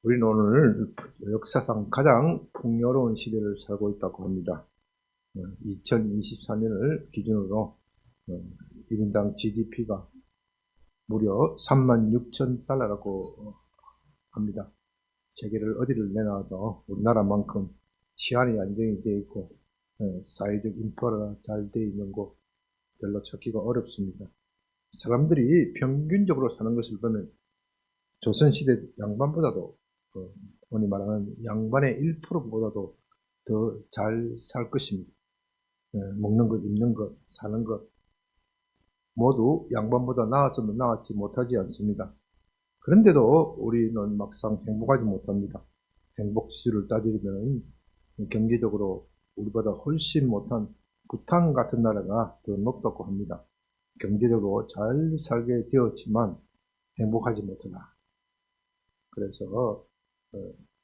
우리는 오늘 역사상 가장 풍요로운 시대를 살고 있다고 합니다. 2024년을 기준으로 1인당 GDP가 무려 36,000달러라고 합니다. 세계를 어디를 내놔도 우리나라만큼 치안이 안정이 되어 있고 사회적 인프라가 잘 되어 있는 곳 별로 찾기가 어렵습니다. 사람들이 평균적으로 사는 것을 보면 조선시대 양반보다도 흔히 말하는 양반의 1%보다도 더 잘 살 것입니다. 먹는 것, 입는 것, 사는 것 모두 양반보다 나았으면 나았지 못하지 않습니다. 그런데도 우리는 막상 행복하지 못합니다. 행복 지수를 따지면 경제적으로 우리보다 훨씬 못한 부탄 같은 나라가 더 높다고 합니다. 경제적으로 잘 살게 되었지만 행복하지 못하다. 그래서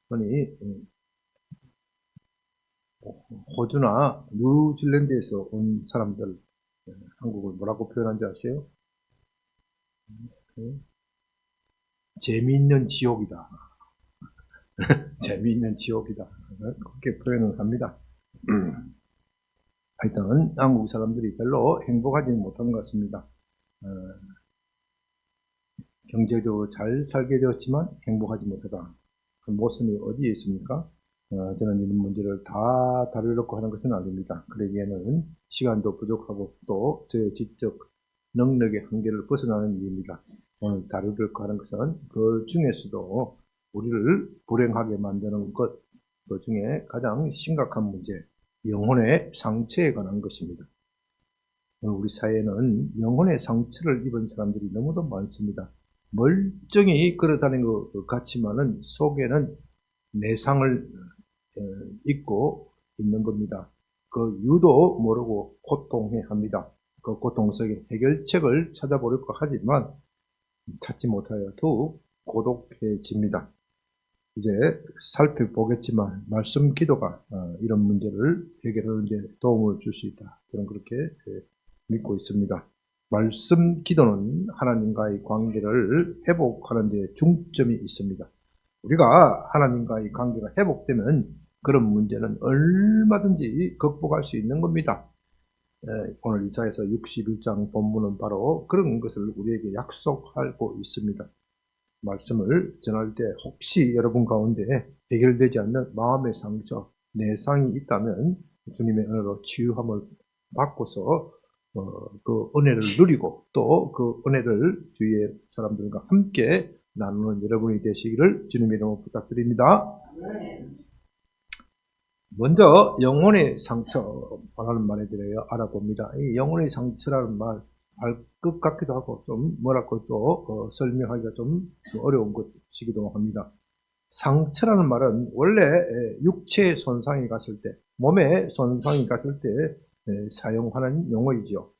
흔히 호주나 뉴질랜드에서 온 사람들 한국을 뭐라고 표현한지 아세요? 재미있는 지옥이다. 재미있는 지옥이다. 그렇게 표현을 합니다. 하여튼 한국 사람들이 별로 행복하지 못한 것 같습니다. 경제적으로 잘 살게 되었지만 행복하지 못하다. 그 모순이 어디에 있습니까? 저는 이런 문제를 다 다루려고 하는 것은 아닙니다. 그러기에는 시간도 부족하고 또 저의 지적 능력의 한계를 벗어나는 일입니다. 오늘 다루려고 하는 것은 그 중에서도 우리를 불행하게 만드는 것, 그 중에 가장 심각한 문제, 영혼의 상처에 관한 것입니다. 우리 사회에는 영혼의 상처를 입은 사람들이 너무도 많습니다. 멀쩡히 걸어다니는 것 같지만은 속에는 내상을 입고 있는 겁니다. 그 이유도 모르고 고통해합니다. 그 고통 속에 해결책을 찾아보려고 하지만 찾지 못하여 더욱 고독해집니다. 이제 살펴보겠지만 말씀 기도가 이런 문제를 해결하는 데 도움을 줄 수 있다. 저는 그렇게 믿고 있습니다. 말씀 기도는 하나님과의 관계를 회복하는 데 중점이 있습니다. 우리가 하나님과의 관계가 회복되면 그런 문제는 얼마든지 극복할 수 있는 겁니다. 오늘 이사야서 61장 본문은 바로 그런 것을 우리에게 약속하고 있습니다. 말씀을 전할 때 혹시 여러분 가운데 해결되지 않는 마음의 상처, 내상이 있다면 주님의 은혜로 치유함을 받고서 그 은혜를 누리고 또 그 은혜를 주위의 사람들과 함께 나누는 여러분이 되시기를 주님의 이름으로 부탁드립니다. 먼저 영혼의 상처라는 말에 대해 알아봅니다. 이 영혼의 상처라는 말 알 것 같기도 하고 좀 뭐라고 또 설명하기가 좀 어려운 것이기도 합니다. 상처라는 말은 원래 육체의 손상이 갔을 때, 몸에 손상이 갔을 때 사용하는 용어이지요.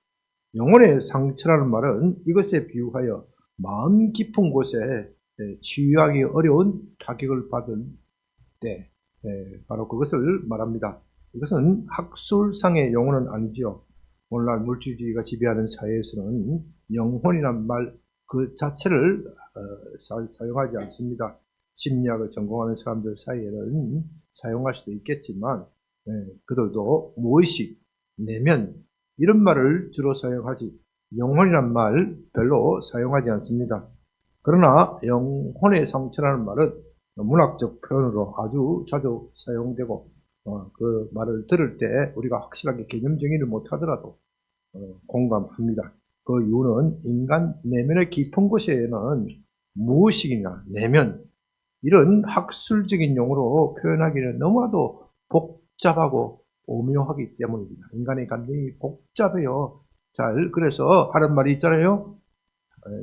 영혼의 상처라는 말은 이것에 비유하여 마음 깊은 곳에 치유하기 어려운 타격을 받은 때 바로 그것을 말합니다. 이것은 학술상의 용어는 아니지요. 오늘날 물질주의가 지배하는 사회에서는 영혼이란 말 그 자체를 사용하지 않습니다. 심리학을 전공하는 사람들 사이에는 사용할 수도 있겠지만 그들도 무의식, 내면 이런 말을 주로 사용하지 영혼이란 말 별로 사용하지 않습니다. 그러나 영혼의 상처라는 말은 문학적 표현으로 아주 자주 사용되고 그 말을 들을 때 우리가 확실하게 개념 정의를 못하더라도 공감합니다. 그 이유는 인간 내면의 깊은 곳에는 무의식이나 내면 이런 학술적인 용어로 표현하기는 너무나도 복잡하고 오묘하기 때문입니다. 인간의 감정이 복잡해요. 그래서 하는 말이 있잖아요.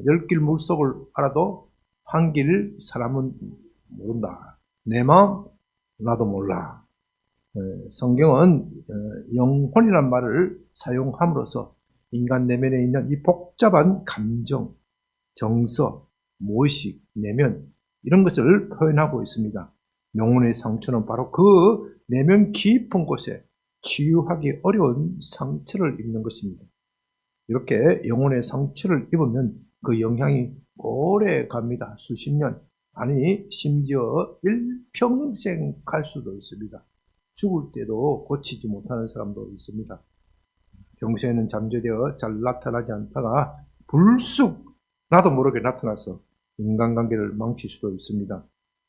10길 물속을 알아도 한 길 사람은 모른다. 내 마음 나도 몰라. 성경은 영혼이란 말을 사용함으로써 인간 내면에 있는 이 복잡한 감정, 정서, 무의식, 내면 이런 것을 표현하고 있습니다. 영혼의 상처는 바로 그 내면 깊은 곳에 치유하기 어려운 상처를 입는 것입니다. 이렇게 영혼의 상처를 입으면 그 영향이 오래 갑니다. 수십 년, 아니 심지어 일평생 갈 수도 있습니다. 죽을 때도 고치지 못하는 사람도 있습니다. 평소에는 잠재되어 잘 나타나지 않다가 불쑥 나도 모르게 나타나서 인간관계를 망칠 수도 있습니다.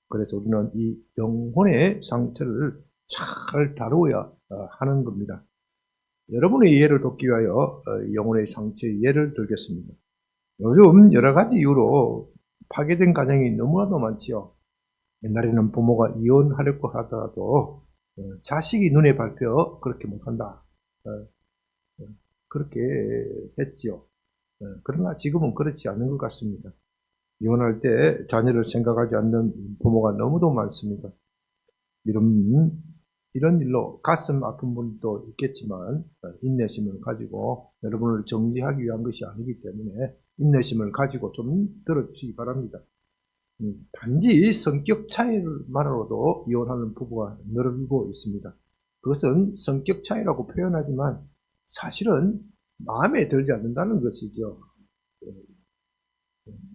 그래서 우리는 이 영혼의 상처를 잘 다루어야 하는 겁니다. 여러분의 이해를 돕기 위하여 영혼의 상처의 예를 들겠습니다. 요즘 여러 가지 이유로 파괴된 가정이 너무나도 많지요. 옛날에는 부모가 이혼하려고 하더라도 자식이 눈에 밟혀 그렇게 못한다. 그렇게 했지요. 그러나 지금은 그렇지 않은 것 같습니다. 이혼할 때 자녀를 생각하지 않는 부모가 너무도 많습니다. 이런 일로 가슴 아픈 분도 있겠지만 인내심을 가지고 여러분을 정리하기 위한 것이 아니기 때문에 인내심을 가지고 좀 들어주시기 바랍니다. 단지 성격 차이만으로도 이혼하는 부부가 늘고 있습니다. 그것은 성격 차이라고 표현하지만 사실은 마음에 들지 않는다는 것이죠.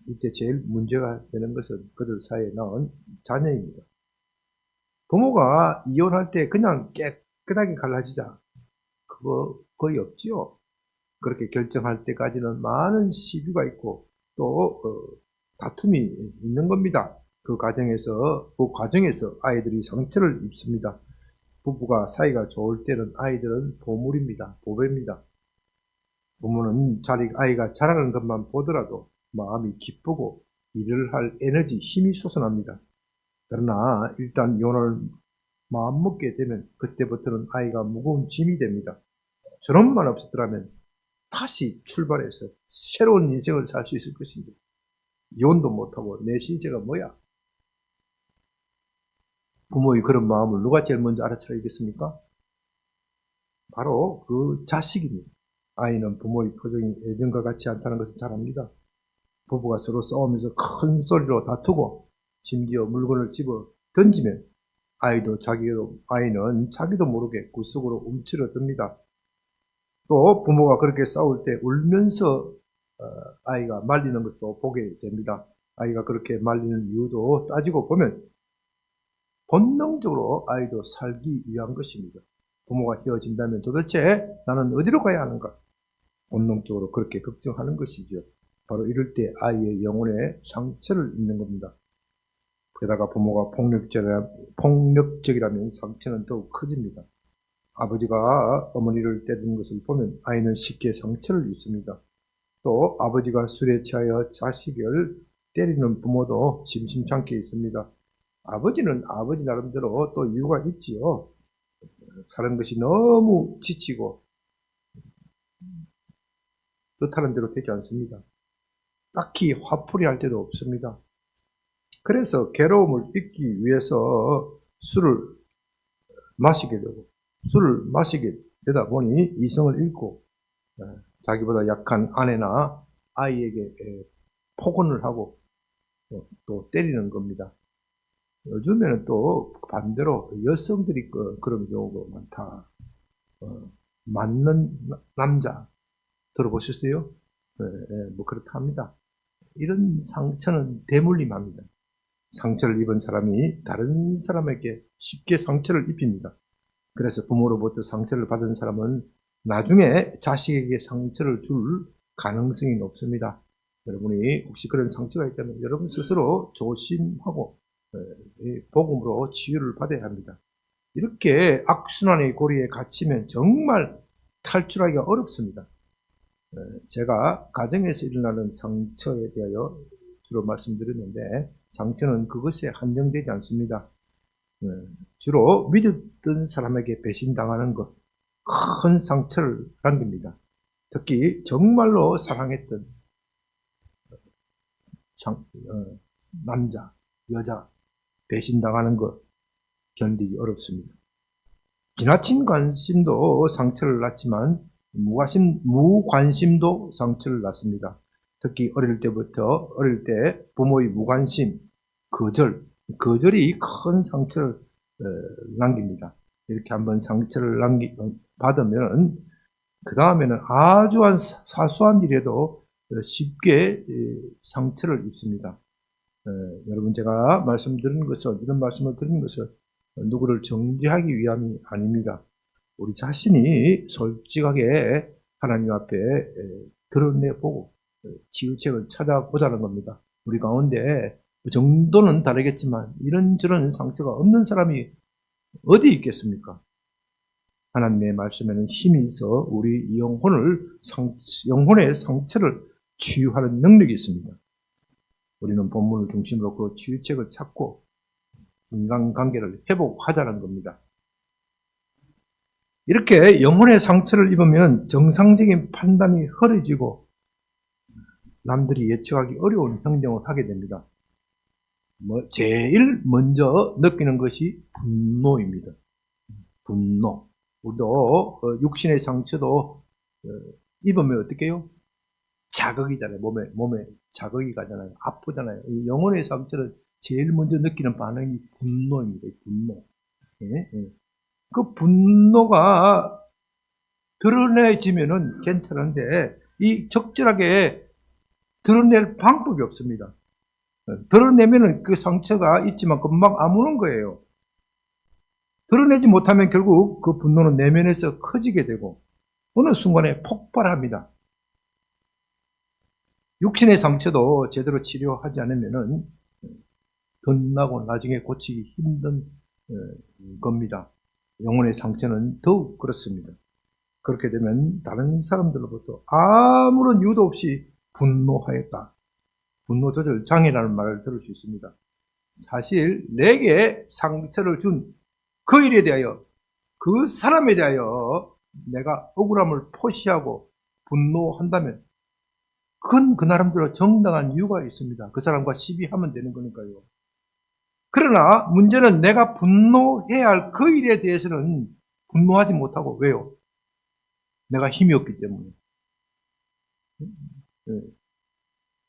이때 제일 문제가 되는 것은 그들 사이에 나온 자녀입니다. 부모가 이혼할 때 그냥 깨끗하게 갈라지자, 그거 거의 없지요. 그렇게 결정할 때까지는 많은 시비가 있고 또 다툼이 있는 겁니다. 그 과정에서 아이들이 상처를 입습니다. 부부가 사이가 좋을 때는 아이들은 보물입니다. 보배입니다. 부모는 아이가 자라는 것만 보더라도 마음이 기쁘고 일을 할 에너지, 힘이 솟아납니다. 그러나 일단 이혼을 마음먹게 되면 그때부터는 아이가 무거운 짐이 됩니다. 저놈만 없었더라면 다시 출발해서 새로운 인생을 살 수 있을 것인데 이혼도 못하고 내 신세가 뭐야? 부모의 그런 마음을 누가 제일 먼저 알아차리겠습니까? 바로 그 자식입니다. 아이는 부모의 표정이 예전과 같지 않다는 것을 잘 압니다. 부부가 서로 싸우면서 큰 소리로 다투고 심지어 물건을 집어 던지면 아이는 자기도 모르게 굴속으로 움츠러듭니다. 또 부모가 그렇게 싸울 때 울면서 아이가 말리는 것도 보게 됩니다. 아이가 그렇게 말리는 이유도 따지고 보면 본능적으로 아이도 살기 위한 것입니다. 부모가 헤어진다면 도대체 나는 어디로 가야 하는가? 본능적으로 그렇게 걱정하는 것이죠. 바로 이럴 때 아이의 영혼에 상처를 입는 겁니다. 게다가 부모가 폭력적이라면 상처는 더욱 커집니다. 아버지가 어머니를 때리는 것을 보면 아이는 쉽게 상처를 입습니다. 또 아버지가 술에 취하여 자식을 때리는 부모도 심심찮게 있습니다. 아버지는 아버지 나름대로 또 이유가 있지요. 사는 것이 너무 지치고 뜻하는 대로 되지 않습니다. 딱히 화풀이 할 때도 없습니다. 그래서 괴로움을 잊기 위해서 술을 마시게 되고 술을 마시게 되다 보니 이성을 잃고 자기보다 약한 아내나 아이에게 폭언을 하고 또 때리는 겁니다. 요즘에는 또 반대로 여성들이 그런 경우가 많다. 맞는 남자 들어보셨어요? 뭐 그렇다 합니다. 이런 상처는 대물림합니다. 상처를 입은 사람이 다른 사람에게 쉽게 상처를 입힙니다. 그래서 부모로부터 상처를 받은 사람은 나중에 자식에게 상처를 줄 가능성이 높습니다. 여러분이 혹시 그런 상처가 있다면 여러분 스스로 조심하고 복음으로 치유를 받아야 합니다. 이렇게 악순환의 고리에 갇히면 정말 탈출하기가 어렵습니다. 제가 가정에서 일어나는 상처에 대하여 주로 말씀드렸는데 상처는 그것에 한정되지 않습니다. 주로 믿었던 사람에게 배신당하는 것, 큰 상처를 남깁니다. 특히 정말로 사랑했던 남자, 여자 배신당하는 것 견디기 어렵습니다. 지나친 관심도 상처를 낳지만 무관심도 상처를 낳습니다. 특히 어릴 때 부모의 무관심, 거절이 큰 상처를 남깁니다. 이렇게 한번 상처를 받으면 그 다음에는 아주 사소한 일에도 쉽게 상처를 입습니다. 여러분 제가 말씀드리는 것은 이런 말씀을 드리는 것은 누구를 정죄하기 위함이 아닙니다. 우리 자신이 솔직하게 하나님 앞에 드러내보고 치유책을 찾아보자는 겁니다. 우리 가운데 정도는 다르겠지만 이런저런 상처가 없는 사람이 어디 있겠습니까? 하나님의 말씀에는 힘이 있어 우리 영혼의 상처를 치유하는 능력이 있습니다. 우리는 본문을 중심으로 그 치유책을 찾고 인간관계를 회복하자는 겁니다. 이렇게 영혼의 상처를 입으면 정상적인 판단이 흐려지고 남들이 예측하기 어려운 행동을 하게 됩니다. 제일 먼저 느끼는 것이 분노입니다. 분노. 우리도 육신의 상처도 입으면 어떻게 해요? 자극이잖아요. 몸에 자극이 가잖아요. 아프잖아요. 이 영혼의 상처를 제일 먼저 느끼는 반응이 분노입니다. 분노. 예? 그 분노가 드러내지면은 괜찮은데 이 적절하게 드러낼 방법이 없습니다. 드러내면은 그 상처가 있지만 금방 아무는 거예요. 드러내지 못하면 결국 그 분노는 내면에서 커지게 되고 어느 순간에 폭발합니다. 육신의 상처도 제대로 치료하지 않으면은 덧나고 나중에 고치기 힘든 겁니다. 영혼의 상처는 더욱 그렇습니다. 그렇게 되면 다른 사람들로부터 아무런 이유도 없이 분노하였다. 분노 조절 장애라는 말을 들을 수 있습니다. 사실 내게 상처를 준 그 일에 대하여 그 사람에 대하여 내가 억울함을 표시하고 분노한다면 그건 그 나름대로 정당한 이유가 있습니다. 그 사람과 시비하면 되는 거니까요. 그러나 문제는 내가 분노해야 할 그 일에 대해서는 분노하지 못하고 왜요? 내가 힘이 없기 때문에.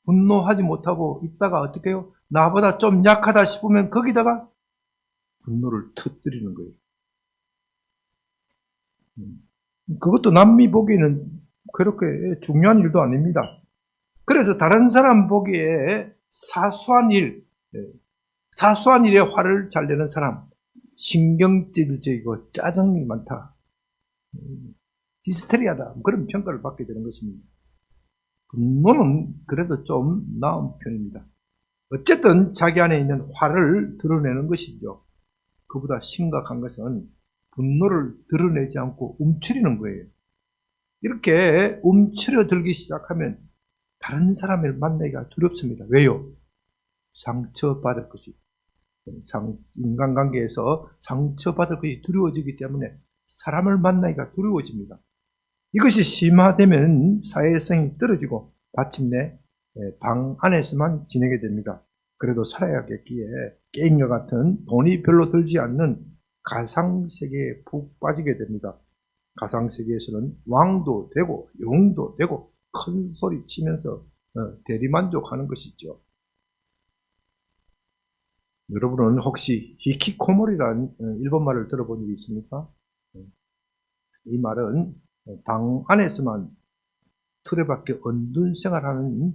분노하지 못하고 있다가 어떻게 해요? 나보다 좀 약하다 싶으면 거기다가 분노를 터뜨리는 거예요. 그것도 남미 보기에는 그렇게 중요한 일도 아닙니다. 그래서 다른 사람 보기에 사소한 일에 화를 잘 내는 사람, 신경질적이고 짜증이 많다, 히스테리하다, 그런 평가를 받게 되는 것입니다. 분노는 그래도 좀 나은 편입니다. 어쨌든 자기 안에 있는 화를 드러내는 것이죠. 그보다 심각한 것은 분노를 드러내지 않고 움츠리는 거예요. 이렇게 움츠려들기 시작하면 다른 사람을 만나기가 두렵습니다. 왜요? 상처받을 것이, 인간관계에서 상처받을 것이 두려워지기 때문에 사람을 만나기가 두려워집니다. 이것이 심화되면 사회성이 떨어지고 마침내 방 안에서만 지내게 됩니다. 그래도 살아야겠기에 게임과 같은 돈이 별로 들지 않는 가상세계에 푹 빠지게 됩니다. 가상세계에서는 왕도 되고 용도 되고 큰 소리 치면서 대리만족하는 것이죠. 여러분은 혹시 히키코모리라는 일본말을 들어본 적이 있습니까? 이 말은 방 안에서만 틀에 밖에 언둔 생활하는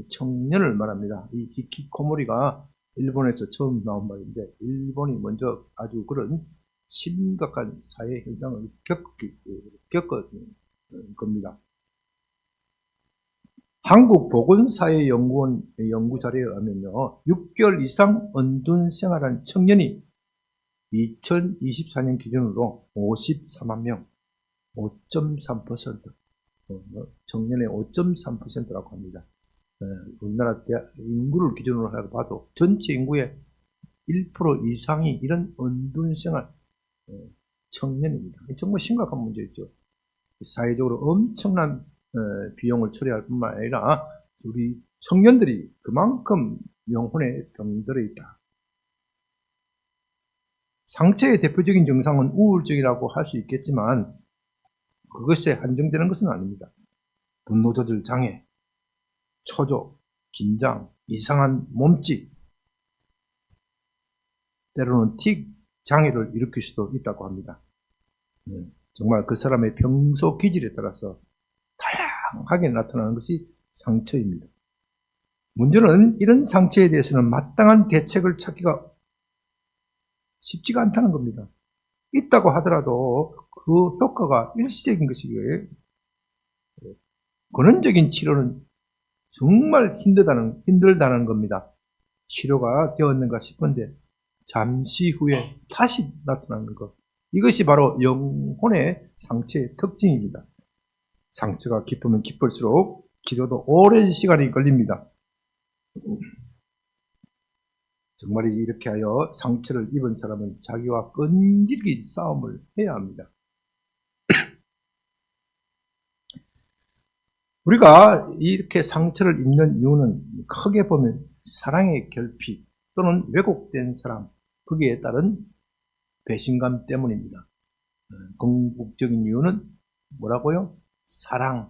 청년을 말합니다. 이 히키코모리가 일본에서 처음 나온 말인데 일본이 먼저 아주 그런 심각한 사회 현상을 겪은 겁니다. 한국보건사회연구원 연구 자료에 의하면요, 6개월 이상 언둔 생활한 청년이 2024년 기준으로 54만 명, 5.3%, 청년의 5.3%라고 합니다. 우리나라 인구를 기준으로 봐도 전체 인구의 1% 이상이 이런 언둔 생활 청년입니다. 정말 심각한 문제죠. 사회적으로 엄청난 비용을 처리할 뿐만 아니라 우리 청년들이 그만큼 영혼에 병들어 있다. 상처의 대표적인 증상은 우울증이라고 할 수 있겠지만 그것에 한정되는 것은 아닙니다. 분노 조절 장애, 초조, 긴장, 이상한 몸짓, 때로는 틱 장애를 일으킬 수도 있다고 합니다. 정말 그 사람의 평소 기질에 따라서 다양하게 나타나는 것이 상처입니다. 문제는 이런 상처에 대해서는 마땅한 대책을 찾기가 쉽지가 않다는 겁니다. 있다고 하더라도 그 효과가 일시적인 것이기에 근원적인 치료는 정말 힘들다는 겁니다. 치료가 되었는가 싶은데 잠시 후에 다시 나타나는 것. 이것이 바로 영혼의 상처의 특징입니다. 상처가 깊으면 깊을수록 치료도 오랜 시간이 걸립니다. 정말 이렇게 하여 상처를 입은 사람은 자기와 끈질긴 싸움을 해야 합니다. 우리가 이렇게 상처를 입는 이유는 크게 보면 사랑의 결핍 또는 왜곡된 사랑, 거기에 따른 배신감 때문입니다. 궁극적인 이유는 뭐라고요? 사랑이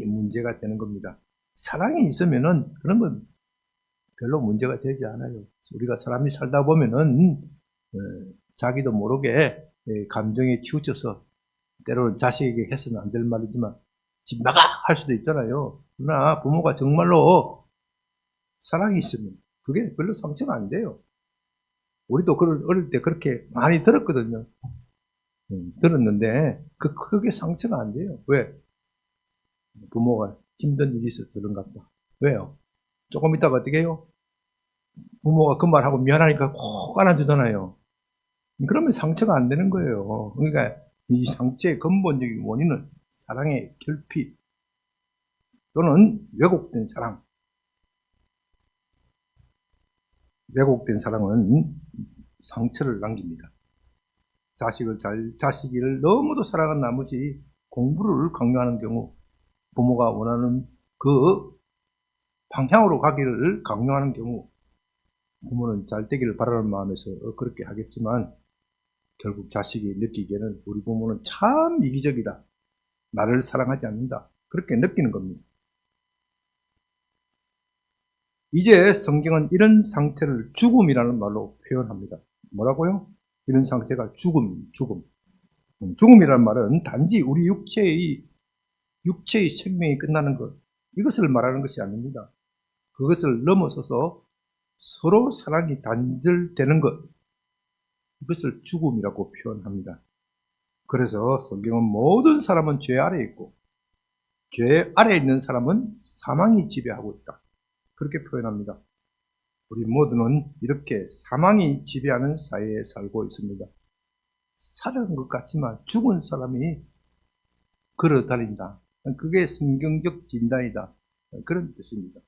문제가 되는 겁니다. 사랑이 있으면은 그런 건 별로 문제가 되지 않아요. 우리가 사람이 살다 보면은 자기도 모르게 감정에 치우쳐서 때로는 자식에게 해서는 안 될 말이지만 집 나가! 할 수도 있잖아요. 그러나 부모가 정말로 사랑이 있으면 그게 별로 상처가 안 돼요. 우리도 어릴 때 그렇게 많이 들었거든요. 들었는데 그게 상처가 안 돼요. 왜? 부모가 힘든 일이 있어서 그런가 보다. 왜요? 조금 있다가 어떻게 해요? 부모가 그 말하고 미안하니까 꼭 안아주잖아요. 그러면 상처가 안 되는 거예요. 그러니까 이 상처의 근본적인 원인은 사랑의 결핍 또는 왜곡된 사랑. 왜곡된 사랑은 상처를 남깁니다. 자식을 너무도 사랑한 나머지 공부를 강요하는 경우, 부모가 원하는 그 방향으로 가기를 강요하는 경우, 부모는 잘 되기를 바라는 마음에서 그렇게 하겠지만 결국 자식이 느끼기에는 우리 부모는 참 이기적이다. 나를 사랑하지 않는다. 그렇게 느끼는 겁니다. 이제 성경은 이런 상태를 죽음이라는 말로 표현합니다. 뭐라고요? 이런 상태가 죽음. 죽음이라는 말은 단지 우리 육체의 생명이 끝나는 것, 이것을 말하는 것이 아닙니다. 그것을 넘어서서 서로 사랑이 단절되는 것, 이것을 죽음이라고 표현합니다. 그래서 성경은 모든 사람은 죄 아래에 있고 죄 아래에 있는 사람은 사망이 지배하고 있다. 그렇게 표현합니다. 우리 모두는 이렇게 사망이 지배하는 사회에 살고 있습니다. 살아간 것 같지만 죽은 사람이 걸어다닌다. 그게 성경적 진단이다. 그런 뜻입니다.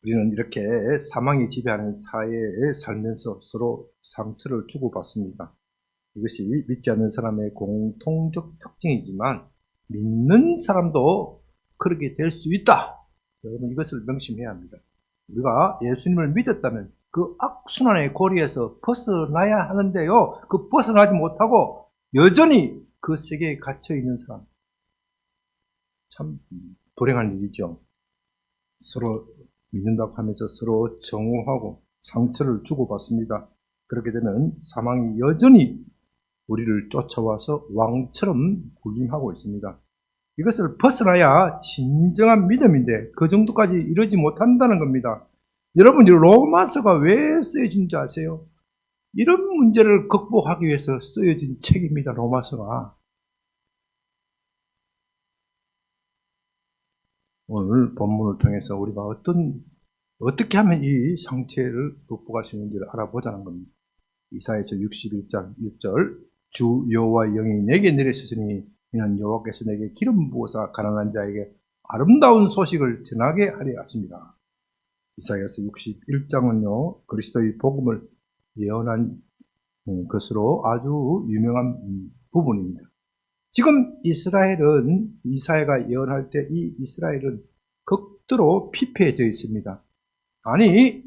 우리는 이렇게 사망이 지배하는 사회에 살면서 서로 상처를 주고받습니다. 이것이 믿지 않는 사람의 공통적 특징이지만 믿는 사람도 그렇게 될 수 있다. 여러분 이것을 명심해야 합니다. 우리가 예수님을 믿었다면 그 악순환의 고리에서 벗어나야 하는데요. 그 벗어나지 못하고 여전히 그 세계에 갇혀있는 사람. 참 불행한 일이죠. 서로 믿는다고 하면서 서로 정오하고 상처를 주고받습니다. 그렇게 되면 사망이 여전히 우리를 쫓아와서 왕처럼 군림하고 있습니다. 이것을 벗어나야 진정한 믿음인데 그 정도까지 이르지 못한다는 겁니다. 여러분, 이 로마서가 왜 쓰여진지 아세요? 이런 문제를 극복하기 위해서 쓰여진 책입니다. 로마서가. 오늘 본문을 통해서 우리가 어떻게 하면 이 상처를 극복할 수 있는지를 알아보자는 겁니다. 이사야서 61장 1절 주 여호와의 영이 내게 내리셨으니 이는 여호와께서 내게 기름 부어사 가난한 자에게 아름다운 소식을 전하게 하려 하십니다. 이사야서 61장은요 그리스도의 복음을 예언한 것으로 아주 유명한 부분입니다. 지금 이스라엘은 이사야가 예언할 때 이 이스라엘은 극도로 피폐해져 있습니다. 아니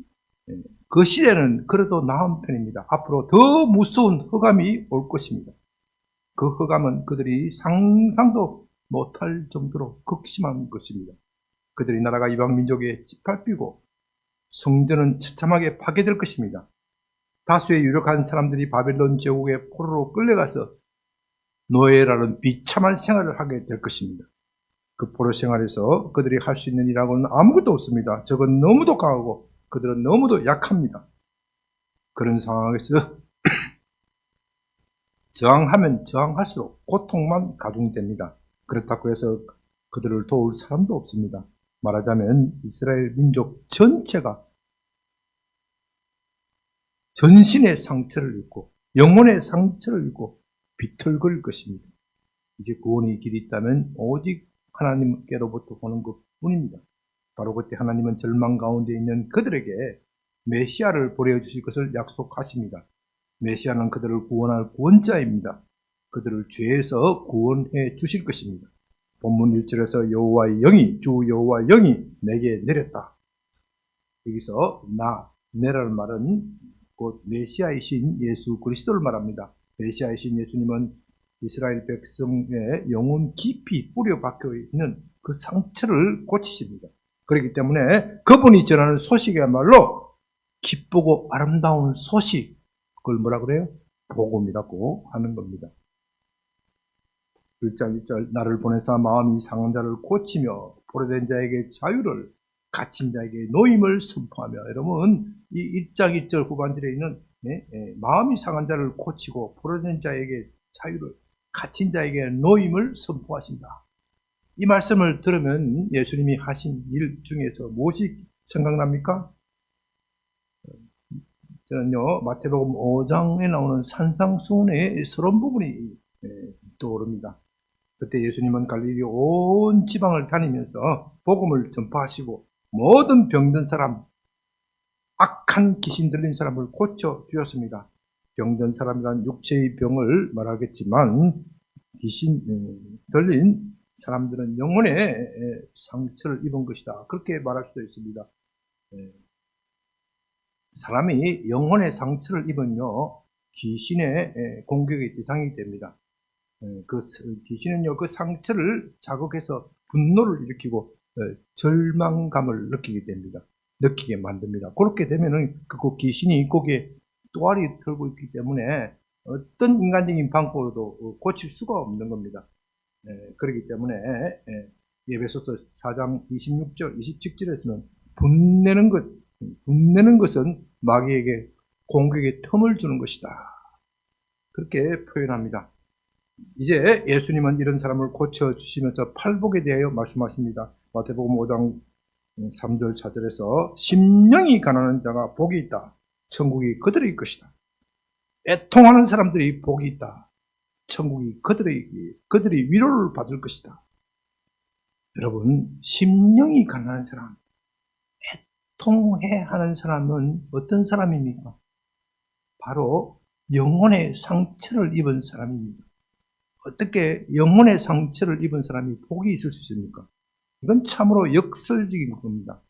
그 시대는 그래도 나은 편입니다. 앞으로 더 무서운 흑암이 올 것입니다. 그 흑암은 그들이 상상도 못할 정도로 극심한 것입니다. 그들의 나라가 이방 민족에 짓밟히고 성전은 처참하게 파괴될 것입니다. 다수의 유력한 사람들이 바벨론 제국의 포로로 끌려가서 노예라는 비참한 생활을 하게 될 것입니다. 그 포로 생활에서 그들이 할 수 있는 일하고는 아무것도 없습니다. 적은 너무도 강하고 그들은 너무도 약합니다. 그런 상황에서 저항하면 저항할수록 고통만 가중됩니다. 그렇다고 해서 그들을 도울 사람도 없습니다. 말하자면 이스라엘 민족 전체가 전신의 상처를 입고 영혼의 상처를 입고 비틀거릴 것입니다. 이제 구원의 길이 있다면 오직 하나님께로부터 오는 것뿐입니다. 바로 그때 하나님은 절망 가운데 있는 그들에게 메시아를 보내주실 것을 약속하십니다. 메시아는 그들을 구원할 구원자입니다. 그들을 죄에서 구원해 주실 것입니다. 본문 1절에서 여호와의 영이 주 여호와의 영이 내게 내렸다. 여기서 내라는 말은 곧 메시아이신 예수 그리스도를 말합니다. 메시아이신 예수님은 이스라엘 백성의 영혼 깊이 뿌려 박혀 있는 그 상처를 고치십니다. 그렇기 때문에 그분이 전하는 소식이야말로 기쁘고 아름다운 소식, 그걸 뭐라 그래요? 복음이라고 하는 겁니다. 1장 1절 나를 보내사 마음이 상한 자를 고치며 포로된 자에게 자유를 갇힌 자에게 노임을 선포하며, 여러분 이 1장 1절 후반절에 있는 마음이 상한 자를 고치고 포로된 자에게 자유를 갇힌 자에게 노임을 선포하신다. 이 말씀을 들으면 예수님이 하신 일 중에서 무엇이 생각납니까? 저는요 마태복음 5장에 나오는 산상수훈의 서론 부분이 떠오릅니다. 그때 예수님은 갈릴리 온 지방을 다니면서 복음을 전파하시고 모든 병든 사람, 악한 귀신 들린 사람을 고쳐 주셨습니다. 병든 사람이란 육체의 병을 말하겠지만 귀신 들린 사람들은 영혼의 상처를 입은 것이다. 그렇게 말할 수도 있습니다. 사람이 영혼의 상처를 입은요 귀신의 공격의 대상이 됩니다. 그 귀신은요 그 상처를 자극해서 분노를 일으키고 절망감을 느끼게 됩니다. 느끼게 만듭니다. 그렇게 되면은 그 귀신이 거기에 또아리 들고 있기 때문에 어떤 인간적인 방법으로도 고칠 수가 없는 겁니다. 그렇기 때문에 에베소서 4장 26절, 27절에서는 분내는 것은 마귀에게 공격의 틈을 주는 것이다. 그렇게 표현합니다. 이제 예수님은 이런 사람을 고쳐주시면서 팔복에 대하여 말씀하십니다. 마태복음 5장 3절 4절에서 심령이 가난한 자가 복이 있다. 천국이 그들의 것이다. 애통하는 사람들이 복이 있다. 천국이 그들이 위로를 받을 것이다. 여러분, 심령이 가난한 사람, 애통해하는 사람은 어떤 사람입니까? 바로 영혼의 상처를 입은 사람입니다. 어떻게 영혼의 상처를 입은 사람이 복이 있을 수 있습니까? 이건 참으로 역설적인 겁니다.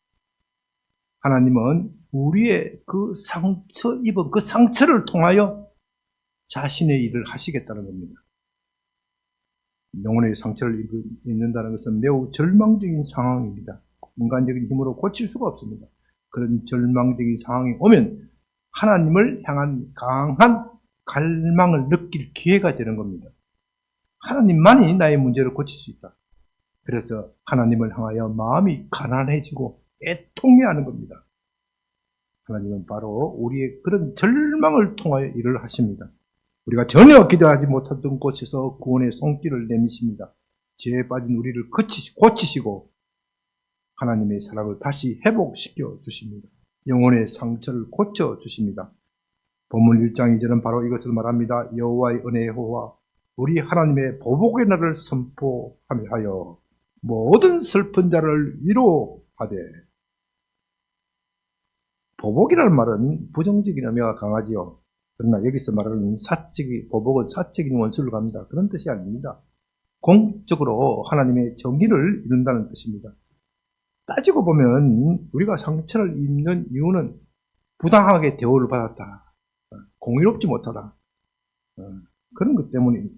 하나님은 우리의 그 상처 입은 그 상처를 통하여 자신의 일을 하시겠다는 겁니다. 영혼의 상처를 입는다는 것은 매우 절망적인 상황입니다. 인간적인 힘으로 고칠 수가 없습니다. 그런 절망적인 상황이 오면 하나님을 향한 강한 갈망을 느낄 기회가 되는 겁니다. 하나님만이 나의 문제를 고칠 수 있다. 그래서 하나님을 향하여 마음이 가난해지고 애통해하는 겁니다. 하나님은 바로 우리의 그런 절망을 통하여 일을 하십니다. 우리가 전혀 기대하지 못했던 곳에서 구원의 손길을 내미십니다. 죄에 빠진 우리를 고치시고 하나님의 사랑을 다시 회복시켜 주십니다. 영혼의 상처를 고쳐 주십니다. 본문 1장 2절은 바로 이것을 말합니다. 여호와의 은혜의 호와 우리 하나님의 보복의 날을 선포하여 모든 슬픈 자를 위로하되. 보복이라는 말은 부정적인 의미가 강하지요. 그러나 여기서 말하는 보복은 사적인 원수를 갑니다. 그런 뜻이 아닙니다. 공적으로 하나님의 정의를 이룬다는 뜻입니다. 따지고 보면 우리가 상처를 입는 이유는 부당하게 대우를 받았다, 공의롭지 못하다, 그런 것 때문에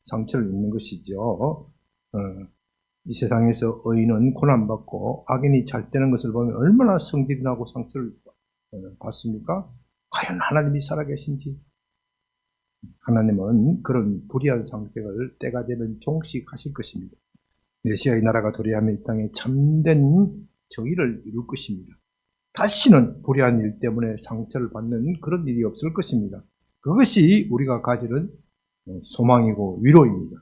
상처를 입는 것이죠. 이 세상에서 의인은 고난받고 악인이 잘 되는 것을 보면 얼마나 성질이 나고 상처를 받습니까? 과연 하나님이 살아계신지? 하나님은 그런 불의한 상태를 때가 되면 종식하실 것입니다. 메시아의 나라가 도래하며 이 땅에 참된 정의를 이룰 것입니다. 다시는 불의한 일 때문에 상처를 받는 그런 일이 없을 것입니다. 그것이 우리가 가지는 소망이고 위로입니다.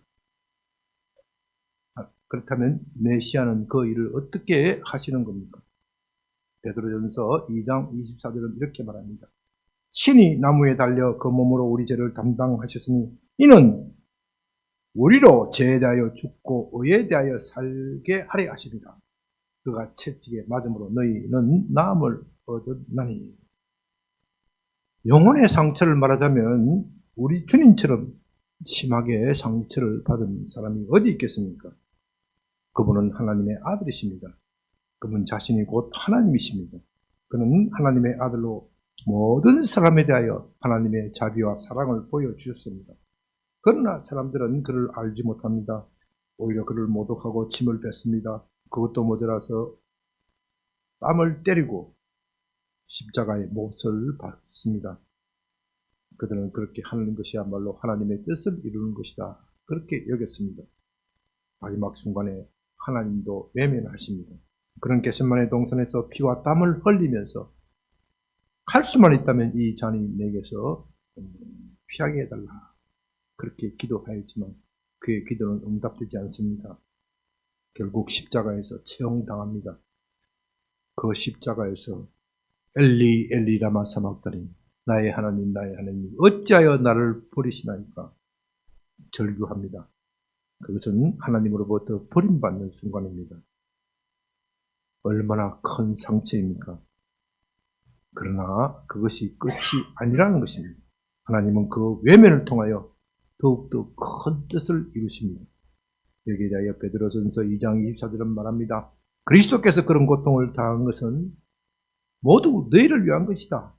그렇다면 메시아는 그 일을 어떻게 하시는 겁니까? 베드로전서 2장 24절은 이렇게 말합니다. 신이 나무에 달려 그 몸으로 우리 죄를 담당하셨으니 이는 우리로 죄에 대하여 죽고 의에 대하여 살게 하려 하십니다. 그가 채찍에 맞음으로 너희는 나음을 얻었나니. 영혼의 상처를 말하자면 우리 주님처럼 심하게 상처를 받은 사람이 어디 있겠습니까? 그분은 하나님의 아들이십니다. 그분 자신이 곧 하나님이십니다. 그는 하나님의 아들로 모든 사람에 대하여 하나님의 자비와 사랑을 보여주셨습니다. 그러나 사람들은 그를 알지 못합니다. 오히려 그를 모독하고 침을 뱉습니다. 그것도 모자라서 뺨을 때리고 십자가의 못을 받습니다. 그들은 그렇게 하는 것이야말로 하나님의 뜻을 이루는 것이다. 그렇게 여겼습니다. 마지막 순간에 하나님도 외면하십니다. 그런 겟세마네 동산에서 피와 땀을 흘리면서 할 수만 있다면 이 잔이 내게서 피하게 해달라. 그렇게 기도하였지만 그의 기도는 응답되지 않습니다. 결국 십자가에서 처형당합니다. 그 십자가에서 엘리 엘리 라마 사막다니 나의 하나님 어찌하여 나를 버리시나이까 절규합니다. 그것은 하나님으로부터 버림받는 순간입니다. 얼마나 큰 상처입니까? 그러나 그것이 끝이 아니라는 것입니다. 하나님은 그 외면을 통하여 더욱더 큰 뜻을 이루십니다. 여기에 대하여 베드로전서 2장 24절은 말합니다. 그리스도께서 그런 고통을 당한 것은 모두 너희를 위한 것이다.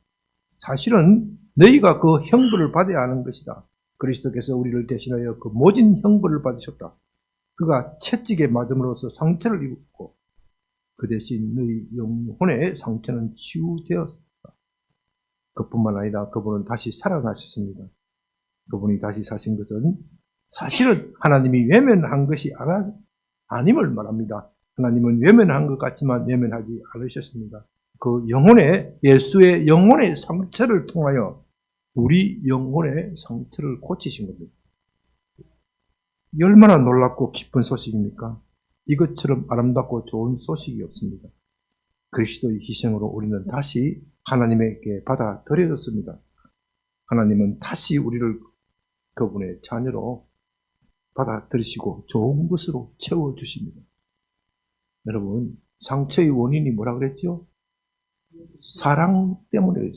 사실은 너희가 그 형벌을 받아야 하는 것이다. 그리스도께서 우리를 대신하여 그 모진 형벌을 받으셨다. 그가 채찍에 맞음으로써 상처를 입었고 그 대신 너희 영혼의 상처는 치유되었다. 그뿐만 아니라 그분은 다시 살아나셨습니다. 그분이 다시 사신 것은 사실은 하나님이 외면한 것이 아님을 말합니다. 하나님은 외면한 것 같지만 외면하지 않으셨습니다. 그 영혼의 예수의 영혼의 상처를 통하여 우리 영혼의 상처를 고치신 겁니다. 얼마나 놀랍고 기쁜 소식입니까? 이것처럼 아름답고 좋은 소식이 없습니다. 그리스도의 희생으로 우리는 다시 하나님에게 받아들여졌습니다. 하나님은 다시 우리를 그분의 자녀로 받아들이시고 좋은 것으로 채워주십니다. 여러분, 상처의 원인이 뭐라 그랬죠? 사랑 때문에,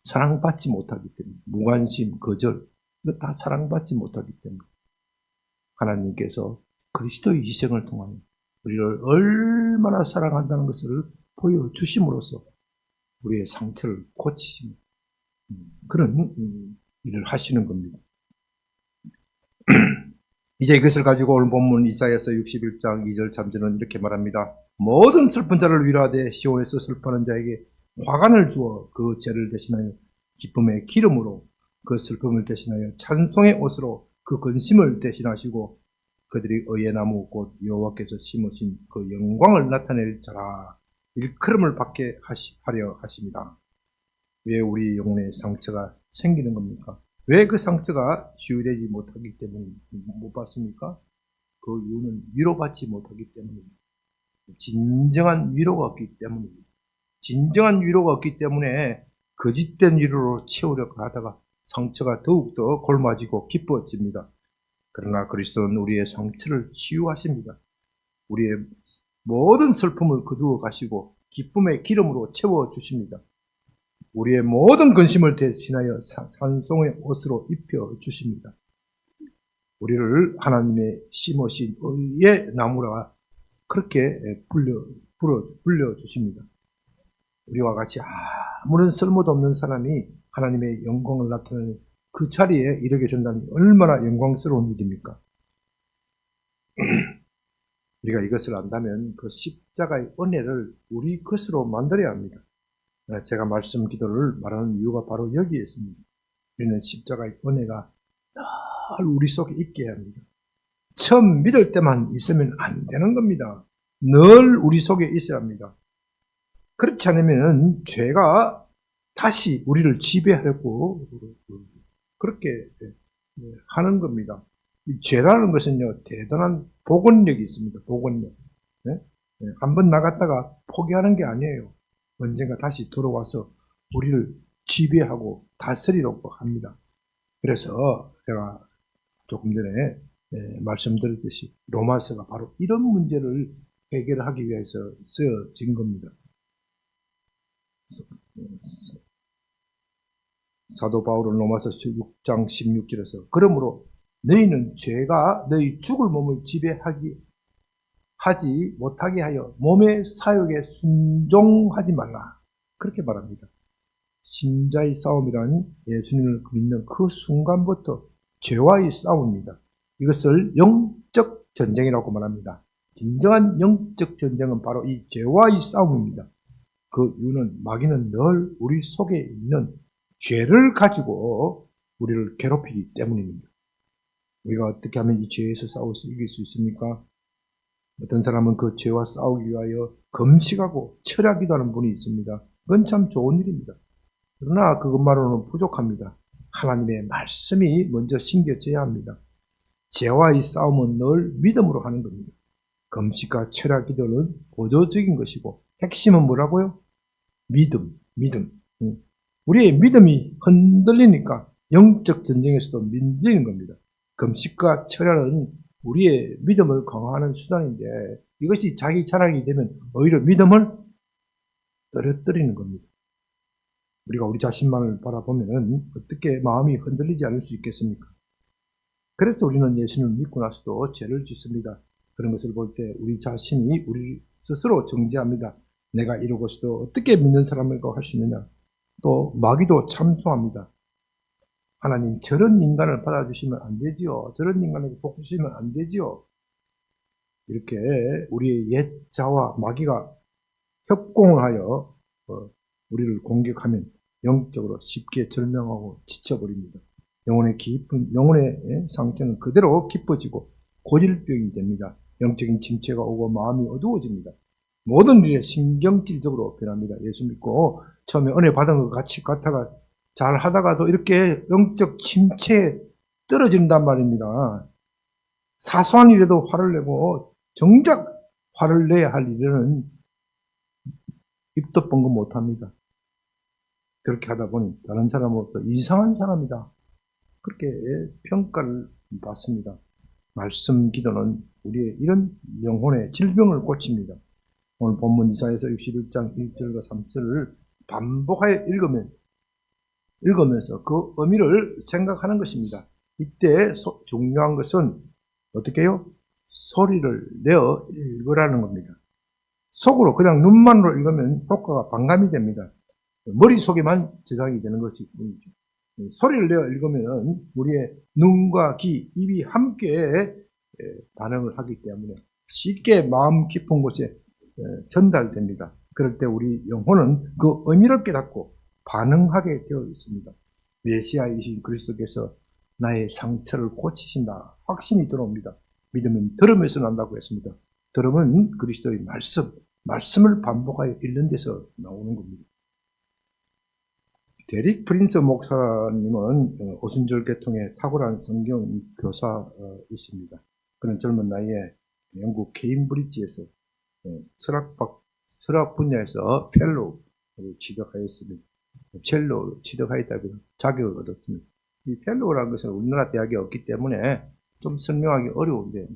사랑받지 못하기 때문에, 무관심, 거절, 이거 다 사랑받지 못하기 때문에 하나님께서 그리스도의 희생을 통하여 우리를 얼마나 사랑한다는 것을 보여주심으로써 우리의 상처를 고치시는 그런 일을 하시는 겁니다. 이제 이것을 가지고 오늘 본문 이사야서 61장 2절 3절은 이렇게 말합니다. 모든 슬픈 자를 위로하되 시온에서 슬퍼하는 자에게 화관을 주어 그 죄를 대신하여 기쁨의 기름으로 그 슬픔을 대신하여 찬송의 옷으로 그 근심을 대신하시고 그들이 의의 나무 곧 여호와께서 심으신 그 영광을 나타낼 자라 일컬음을 받게 하려 하십니다. 왜 우리 영혼의 상처가 생기는 겁니까? 왜 그 상처가 치유되지 못하기 때문에 못 받습니까? 그 이유는 위로받지 못하기 때문입니다. 진정한 위로가 없기 때문입니다. 진정한 위로가 없기 때문에 거짓된 위로로 채우려고 하다가 상처가 더욱더 골마지고 깊어집니다. 그러나 그리스도는 우리의 상처를 치유하십니다. 우리의 모든 슬픔을 거두어 가시고 기쁨의 기름으로 채워주십니다. 우리의 모든 근심을 대신하여 찬송의 옷으로 입혀주십니다. 우리를 하나님의 심으신 의의 나무라 그렇게 불려주십니다. 우리와 같이 아무런 쓸모도 없는 사람이 하나님의 영광을 나타내는 그 자리에 이르게 된다니 얼마나 영광스러운 일입니까? 우리가 이것을 안다면 그 십자가의 은혜를 우리 것으로 만들어야 합니다. 제가 말씀 기도를 말하는 이유가 바로 여기에 있습니다. 우리는 십자가의 은혜가 늘 우리 속에 있게 해야 합니다. 처음 믿을 때만 있으면 안 되는 겁니다. 늘 우리 속에 있어야 합니다. 그렇지 않으면 죄가 다시 우리를 지배하려고 그렇게 하는 겁니다. 이 죄라는 것은요, 대단한 복원력이 있습니다. 복원력. 한번 나갔다가 포기하는 게 아니에요. 언젠가 다시 돌아와서 우리를 지배하고 다스리려고 합니다. 그래서 제가 조금 전에 말씀드렸듯이 로마서가 바로 이런 문제를 해결하기 위해서 쓰여진 겁니다. 사도 바울은 로마서 6장 16절에서 그러므로 너희는 죄가 너희 죽을 몸을 하지 못하게 하여 몸의 사욕에 순종하지 말라. 그렇게 말합니다. 신자의 싸움이란 예수님을 믿는 그 순간부터 죄와의 싸움입니다. 이것을 영적 전쟁이라고 말합니다. 진정한 영적 전쟁은 바로 이 죄와의 싸움입니다. 그 이유는 마귀는 늘 우리 속에 있는 죄를 가지고 우리를 괴롭히기 때문입니다. 우리가 어떻게 하면 이 죄에서 싸워서 이길 수 있습니까? 어떤 사람은 그 죄와 싸우기 위하여 금식하고 철야기도 하는 분이 있습니다. 그건 참 좋은 일입니다. 그러나 그것만으로는 부족합니다. 하나님의 말씀이 먼저 심겨져야 합니다. 죄와의 싸움은 늘 믿음으로 하는 겁니다. 금식과 철야기도는 보조적인 것이고 핵심은 뭐라고요? 믿음. 우리의 믿음이 흔들리니까 영적 전쟁에서도 밀리는 겁니다. 금식과 철야는 우리의 믿음을 강화하는 수단인데 이것이 자기 자랑이 되면 오히려 믿음을 떨어뜨리는 겁니다. 우리가 우리 자신만을 바라보면 어떻게 마음이 흔들리지 않을 수 있겠습니까? 그래서 우리는 예수님을 믿고 나서도 죄를 짓습니다. 그런 것을 볼 때 우리 자신이 우리 스스로 정죄합니다. 내가 이러고서도 어떻게 믿는 사람이라고 할 수 있느냐. 또 마귀도 참소합니다. 하나님 저런 인간을 받아주시면 안 되지요. 저런 인간에게 복 주시면 안 되지요. 이렇게 우리의 옛 자와 마귀가 협공을 하여 우리를 공격하면 영적으로 쉽게 절명하고 지쳐버립니다. 영혼의 상태는 그대로 깊어지고 고질병이 됩니다. 영적인 침체가 오고 마음이 어두워집니다. 모든 일에 신경질적으로 변합니다. 예수 믿고 처음에 은혜 받은 것 같아가 잘 하다가도 이렇게 영적 침체에 떨어진단 말입니다. 사소한 일에도 화를 내고 정작 화를 내야 할 일은 입도 뻥긋 못합니다. 그렇게 하다 보니 다른 사람으로부터 이상한 사람이다. 그렇게 평가를 받습니다. 말씀 기도는 우리의 이런 영혼의 질병을 고칩니다. 오늘 본문 이사야서 61장 1절과 3절을 반복하여 읽으면서 그 의미를 생각하는 것입니다. 이때 중요한 것은 어떻게 해요? 소리를 내어 읽으라는 겁니다. 속으로 그냥 눈만으로 읽으면 효과가 반감이 됩니다. 머릿속에만 저장이 되는 것이 뿐이죠. 소리를 내어 읽으면 우리의 눈과 귀, 입이 함께 반응을 하기 때문에 쉽게 마음 깊은 곳에 전달됩니다. 그럴 때 우리 영혼은 그 의미를 깨닫고 반응하게 되어 있습니다. 메시아이신 그리스도께서 나의 상처를 고치신다. 확신이 들어옵니다. 믿음은 들음에서 난다고 했습니다. 들음은 그리스도의 말씀을 반복하여 읽는 데서 나오는 겁니다. 데릭 프린스 목사님은 오순절 계통의 탁월한 성경 교사이십니다. 그는 젊은 나이에 영국 케임브리지에서 철학 분야에서 펠로우를 취득하였습니다. 첼로를 취득하였다고 자격을 얻었습니다. 이 펠로우라는 것은 우리나라 대학에 없기 때문에 좀 설명하기 어려운데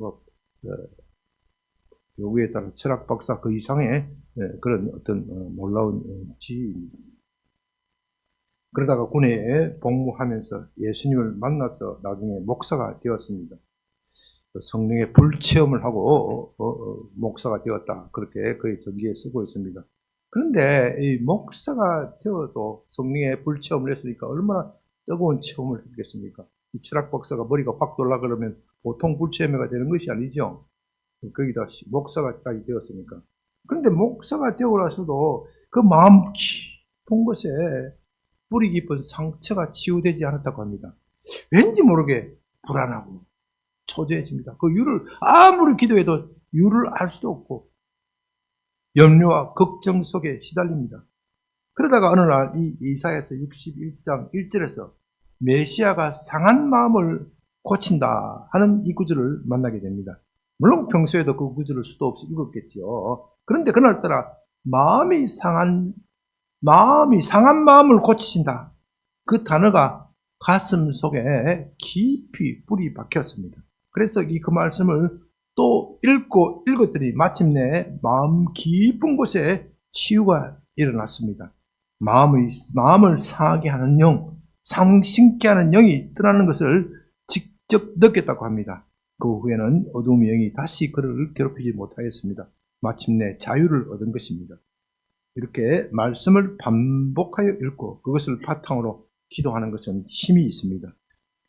요구에 따라 철학 박사 그 이상의 그런 어떤 놀라운 지위입니다. 그러다가 군에 복무하면서 예수님을 만나서 나중에 목사가 되었습니다. 성령의 불체험을 하고 목사가 되었다. 그렇게 그의 전기에 쓰고 있습니다. 그런데 이 목사가 되어도 성령의 불체험을 했으니까 얼마나 뜨거운 체험을 했겠습니까? 이 철학 박사가 머리가 확 돌라 그러면 보통 불체험이 되는 것이 아니죠. 거기다 목사가까지 되었으니까. 그런데 목사가 되고 나서도 그 마음 깊은 곳에 뿌리 깊은 상처가 치유되지 않았다고 합니다. 왠지 모르게 불안하고 초조해집니다. 그 이유를 아무리 기도해도 이유를 알 수도 없고 염려와 걱정 속에 시달립니다. 그러다가 어느 날 이 이사야서 61장 1절에서 메시아가 상한 마음을 고친다 하는 이 구절을 만나게 됩니다. 물론 평소에도 그 구절을 수도 없이 읽었겠죠. 그런데 그날따라 마음이 상한 마음을 고치신다. 그 단어가 가슴 속에 깊이 뿌리 박혔습니다. 그래서 그 말씀을 또 읽었더니 마침내 마음 깊은 곳에 치유가 일어났습니다. 마음을 상하게 하는 영, 상심케 하는 영이 떠나는 것을 직접 느꼈다고 합니다. 그 후에는 어둠의 영이 다시 그를 괴롭히지 못하였습니다. 마침내 자유를 얻은 것입니다. 이렇게 말씀을 반복하여 읽고 그것을 바탕으로 기도하는 것은 힘이 있습니다.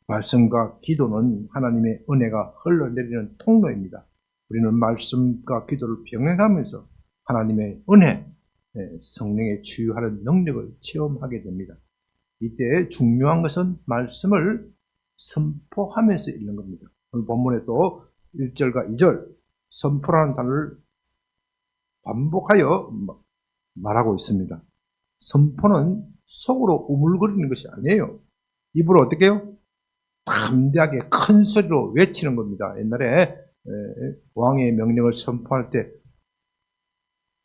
말씀과 기도는 하나님의 은혜가 흘러내리는 통로입니다. 우리는 말씀과 기도를 병행하면서 하나님의 은혜, 성령의 치유하는 능력을 체험하게 됩니다. 이때 중요한 것은 말씀을 선포하면서 읽는 겁니다. 오늘 본문에 또 1절과 2절 선포라는 단어를 반복하여 말하고 있습니다. 선포는 속으로 우물거리는 것이 아니에요. 입으로 어떻게 해요? 담대하게 큰 소리로 외치는 겁니다. 옛날에 왕의 명령을 선포할 때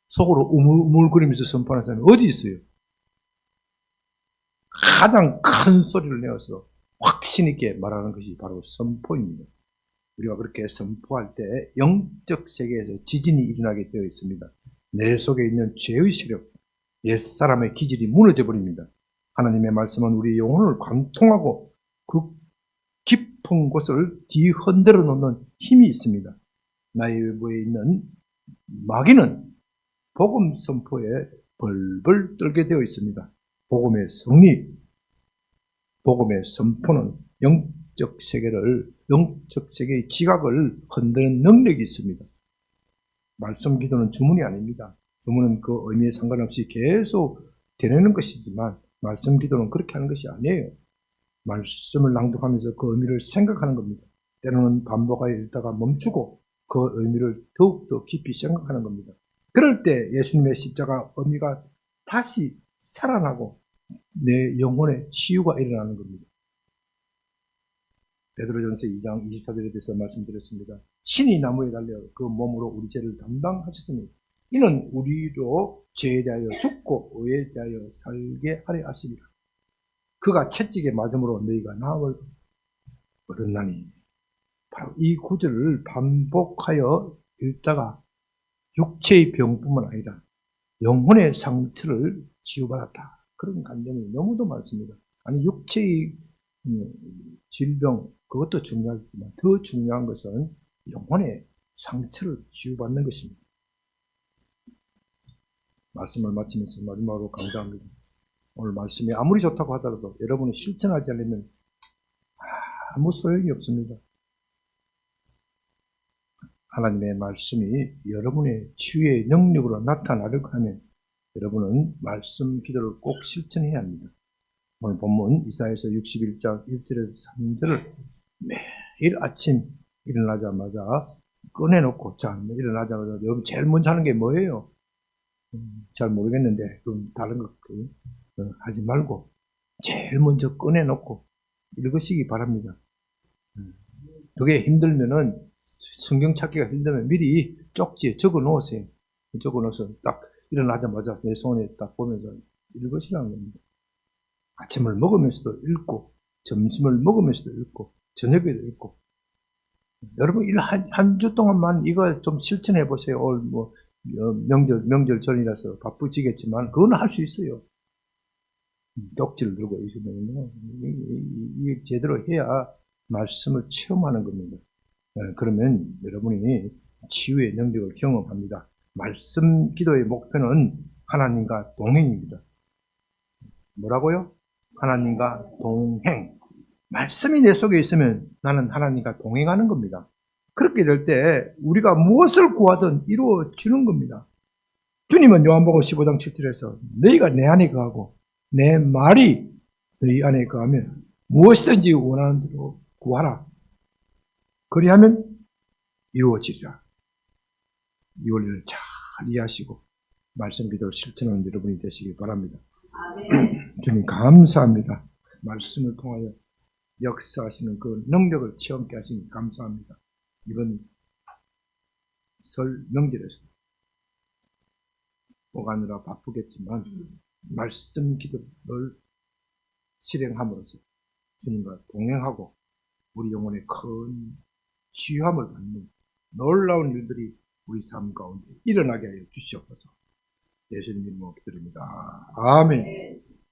속으로 우물거리면서 선포하는 사람이 어디 있어요? 가장 큰 소리를 내어서 확신 있게 말하는 것이 바로 선포입니다. 우리가 그렇게 선포할 때 영적 세계에서 지진이 일어나게 되어 있습니다. 내 속에 있는 죄의 세력, 옛사람의 기질이 무너져 버립니다. 하나님의 말씀은 우리 영혼을 관통하고 그 깊은 곳을 뒤흔들어 놓는 힘이 있습니다. 나의 외부에 있는 마귀는 복음 선포에 벌벌 떨게 되어 있습니다. 복음의 승리, 복음의 선포는 영적 세계의 지각을 흔드는 능력이 있습니다. 말씀 기도는 주문이 아닙니다. 주문은 그 의미에 상관없이 계속 되뇌는 것이지만 말씀 기도는 그렇게 하는 것이 아니에요. 말씀을 낭독하면서 그 의미를 생각하는 겁니다. 때로는 반복하여 읽다가 멈추고 그 의미를 더욱더 깊이 생각하는 겁니다. 그럴 때 예수님의 십자가 의미가 다시 살아나고 내 영혼에 치유가 일어나는 겁니다. 베드로전서 2장 24절에 대해서 말씀드렸습니다. 친히 나무에 달려 그 몸으로 우리 죄를 담당하셨으니 이는 우리로 죄에 대하여 죽고 의에 대하여 살게 하려 하시니라. 그가 채찍에 맞음으로 너희가 나음을 얻었나니. 바로 이 구절을 반복하여 읽다가 육체의 병뿐만 아니라 영혼의 상처를 치유받았다. 그런 감정이 너무도 많습니다. 아니 육체의 질병 그것도 중요하지만 더 중요한 것은 영혼의 상처를 치유받는 것입니다. 말씀을 마치면서 마지막으로 강조합니다. 오늘 말씀이 아무리 좋다고 하더라도 여러분이 실천하지 않으면 아무 소용이 없습니다. 하나님의 말씀이 여러분의 치유의 능력으로 나타나려고 하면 여러분은 말씀 기도를 꼭 실천해야 합니다. 오늘 본문 이사야서 61장 1절에서 3절을 매일 아침 일어나자마자 꺼내놓고 일어나자마자 여러분 제일 먼저 하는 게 뭐예요? 잘 모르겠는데 그럼 다른 거 하지 말고 제일 먼저 꺼내놓고 읽으시기 바랍니다. 그게 힘들면은 성경 찾기가 힘들면 미리 쪽지에 적어 놓으세요. 적어 놓아서 딱 일어나자마자 내 손에 딱 보면서 읽으시라는 겁니다. 아침을 먹으면서도 읽고 점심을 먹으면서도 읽고 저녁에도 읽고 여러분 한 주 동안만 이거 좀 실천해 보세요. 오늘 명절 전이라서 바쁘시겠지만 그건 할 수 있어요. 쪽지를 들고 있으면 이게 제대로 해야 말씀을 체험하는 겁니다. 그러면 여러분이 치유의 능력을 경험합니다. 말씀 기도의 목표는 하나님과 동행입니다. 뭐라고요? 하나님과 동행. 말씀이 내 속에 있으면 나는 하나님과 동행하는 겁니다. 그렇게 될 때 우리가 무엇을 구하든 이루어지는 겁니다. 주님은 요한복음 15장 7절에서 너희가 내 안에 거하고 내 말이 너희 안에 거하면 무엇이든지 원하는 대로 구하라. 그리하면 이루어지리라. 이 원리를 잘 이해하시고 말씀 기도를 실천하는 여러분이 되시길 바랍니다. 주님 감사합니다. 말씀을 통하여 역사하시는 그 능력을 체험케 하시니 감사합니다. 이번 설 명절에서 오가느라 바쁘겠지만 말씀 기도를 실행함으로써 주님과 동행하고 우리 영혼의 큰 치유함을 받는 놀라운 일들이 우리 삶 가운데 일어나게 하여 주시옵소서. 예수님 이름으로 기도드립니다. 아멘.